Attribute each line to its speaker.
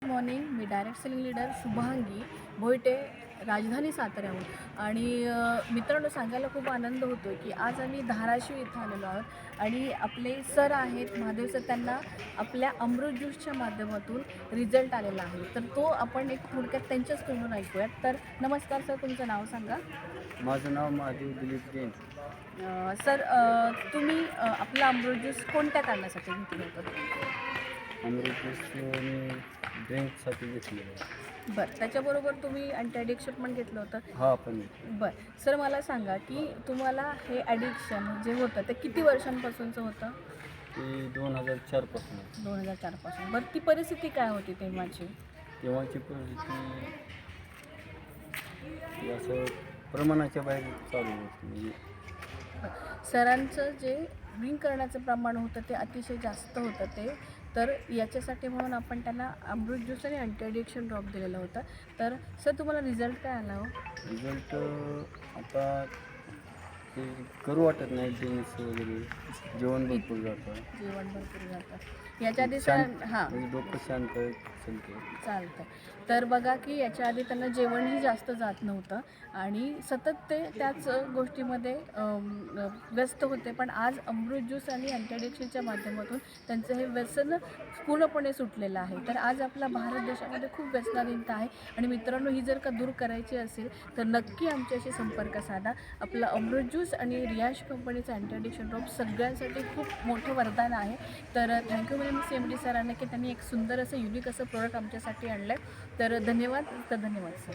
Speaker 1: Morning. मी direct selling leader Shubhangi Bhoite, राजधानी साताऱ्याहून. आणि मित्रांनो, सांगायला खूप आनंद होतो की आज आम्ही धाराशिव इथं आलेलो आहोत आणि आपले सर आहेत महादेव सर, त्यांना आपल्या अमृत ज्यूसच्या माध्यमातून रिझल्ट आलेला आहे. तर तो आपण एक थोडक्यात त्यांच्याच तोंडून ऐकूयात. तर नमस्कार सर, तुमचं नाव सांगा.
Speaker 2: माझं नाव महादेव दिलीप जैन.
Speaker 1: सर, तुम्ही आपला अमृत ज्यूस कोणत्या कारणासाठी घेतलं होतं?
Speaker 2: अमृत ज्यूस मी ड्रिंकसाठी घेतलेलं आहे.
Speaker 1: बरं, त्याच्याबरोबर तुम्ही अँटी ॲडिक्शन पण घेतलं होतं?
Speaker 2: हा पण
Speaker 1: बरं सर, मला सांगा की तुम्हाला हे ॲडिक्शन जे होतं ते किती वर्षांपासूनचं होतं?
Speaker 2: ती 2004पासून.
Speaker 1: 2004पासून. बरं, ती परिस्थिती काय होती तेव्हाची?
Speaker 2: तेव्हाची परिस्थिती ती असं प्रमाणाच्या बाहेर चालू होती. म्हणजे
Speaker 1: सरांचं जे ड्रिंक करण्याचं प्रमाण होतं ते अतिशय जास्त होतं ते. तर याच्यासाठी म्हणून आपण त्यांना अमृत ज्यूस आणि अँटी ॲडिक्शन ड्रॉप दिलेला होता. तर सर, तुम्हाला रिझल्ट काय आला हो?
Speaker 2: रिझल्ट आता ते करू वाटत नाही. ड्रिंक्स वगैरे जेवण भरपूर जातं.
Speaker 1: जेवण भरपूर जातं. याच्या आधी
Speaker 2: शांत
Speaker 1: सर हां
Speaker 2: म्हणजे डोकं शांत चालतं.
Speaker 1: चालतं. तर बघा की याच्या आधी त्यांना जेवणही जास्त जात नव्हतं आणि सतत ते त्याच गोष्टीमध्ये व्यस्त होते. पण आज अमृत ज्यूस आणि अँटी ॲडिक्शनच्या माध्यमातून त्यांचं हे व्यसन पूर्णपणे सुटलेलं आहे. तर आज आपला भारत देशामध्ये खूप व्यसनाधीनता आहे आणि मित्रांनो, ही जर का दूर करायची असेल तर नक्की आमच्याशी संपर्क साधा. आपलं अमृत ज्यूस आणि रियाज कंपनीचं अँटी ॲडिक्शन ड्रॉप सगळ्यांसाठी खूप मोठं वरदान आहे. तर थँक्यू म्हणजे मी CMD सरांना की त्यांनी एक सुंदर असं युनिक असं प्रोडक्ट आमच्यासाठी आणलं आहे. तर धन्यवाद सर.